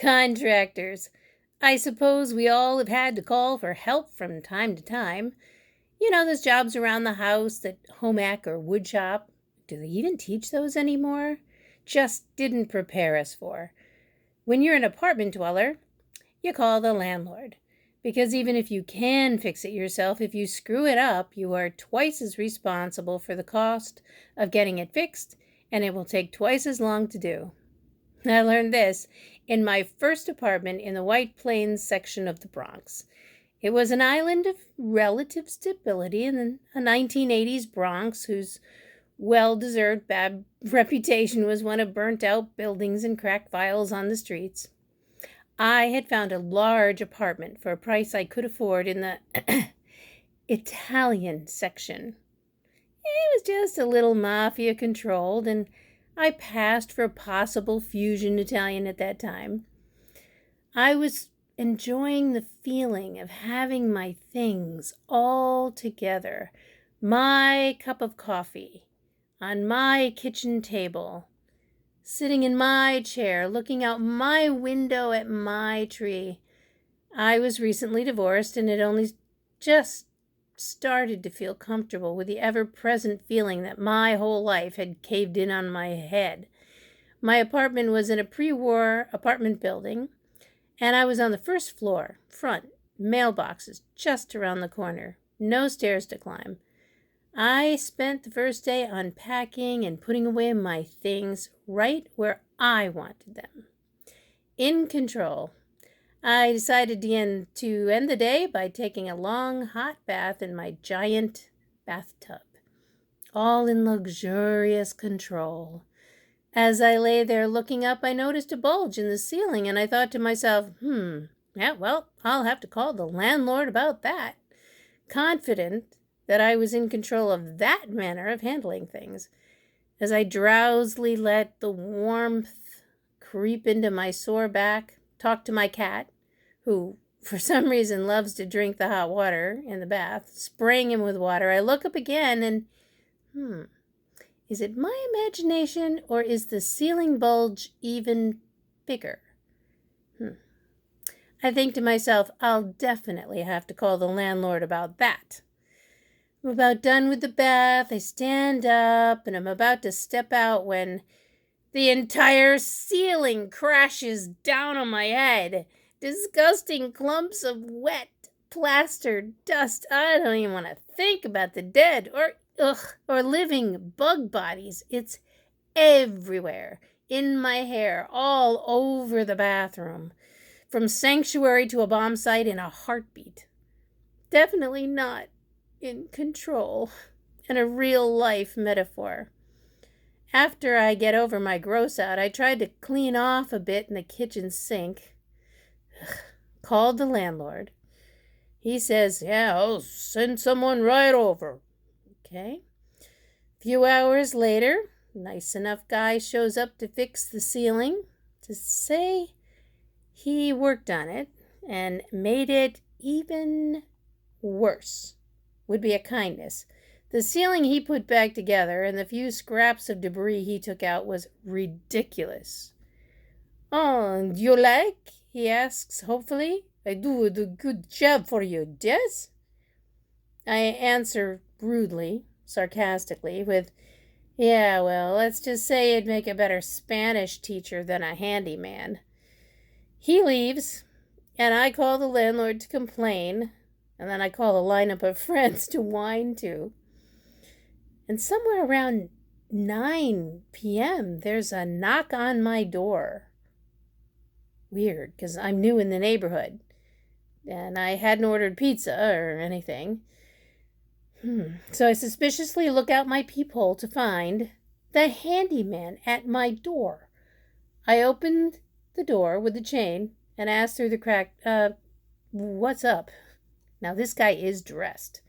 Contractors. I suppose we all have had to call for help from time to time. Those jobs around the house that home ec or wood shop. Do they even teach those anymore? Just didn't prepare us for. When you're an apartment dweller, you call the landlord. Because even if you can fix it yourself, if you screw it up, you are twice as responsible for the cost of getting it fixed, and it will take twice as long to do. I learned this in my first apartment in the White Plains section of the Bronx. It was an island of relative stability in a 1980s Bronx whose well-deserved bad reputation was one of burnt-out buildings and cracked files on the streets. I had found a large apartment for a price I could afford in the Italian section. It was just a little mafia-controlled, and I passed for possible fusion Italian at that time. I was enjoying the feeling of having my things all together, my cup of coffee on my kitchen table, sitting in my chair, looking out my window at my tree. I was recently divorced and had only just started to feel comfortable with the ever-present feeling that my whole life had caved in on my head. My apartment was in a pre-war apartment building, and I was on the first floor, front, mailboxes just around the corner, no stairs to climb. I spent the first day unpacking and putting away my things right where I wanted them. In control. I decided to end the day by taking a long hot bath in my giant bathtub, all in luxurious control. As I lay there looking up, I noticed a bulge in the ceiling, and I thought to myself, I'll have to call the landlord about that. Confident that I was in control of that manner of handling things. As I drowsily let the warmth creep into my sore back, talked to my cat, who for some reason loves to drink the hot water in the bath, spraying him with water. I look up again and, is it my imagination or is the ceiling bulge even bigger? I think to myself, I'll definitely have to call the landlord about that. I'm about done with the bath. I stand up and I'm about to step out when the entire ceiling crashes down on my head. Disgusting clumps of wet, plastered dust. I don't even want to think about the dead or living bug bodies. It's everywhere. In my hair, all over the bathroom. From sanctuary to a bomb site in a heartbeat. Definitely not in control. And a real-life metaphor. After I get over my gross out, I tried to clean off a bit in the kitchen sink. Called the landlord. He says, yeah, I'll send someone right over. Okay. A few hours later, nice enough guy shows up to fix the ceiling. To say he worked on it and made it even worse would be a kindness. The ceiling he put back together and the few scraps of debris he took out was ridiculous. Oh, do you like? He asks, hopefully. I do a good job for you, yes? I answer rudely, sarcastically, with, yeah, well, let's just say it'd make a better Spanish teacher than a handyman. He leaves, and I call the landlord to complain, and then I call a lineup of friends to whine to. And somewhere around 9 p.m., there's a knock on my door. Weird, because I'm new in the neighborhood, and I hadn't ordered pizza or anything. So I suspiciously look out my peephole to find the handyman at my door. I opened the door with the chain and asked through the crack, what's up? Now, this guy is dressed.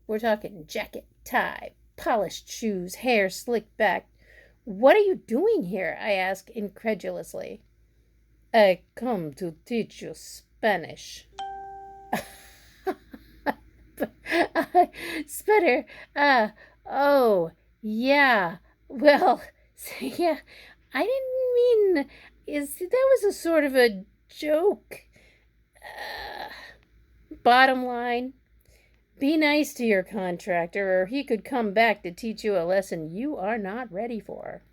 We're talking jacket, tie, polished shoes, hair slicked back. What are you doing here? I ask incredulously. I come to teach you Spanish. Sputter. Oh, yeah. Well, yeah, I didn't mean, that was a sort of a joke. Bottom line, be nice to your contractor, or he could come back to teach you a lesson you are not ready for.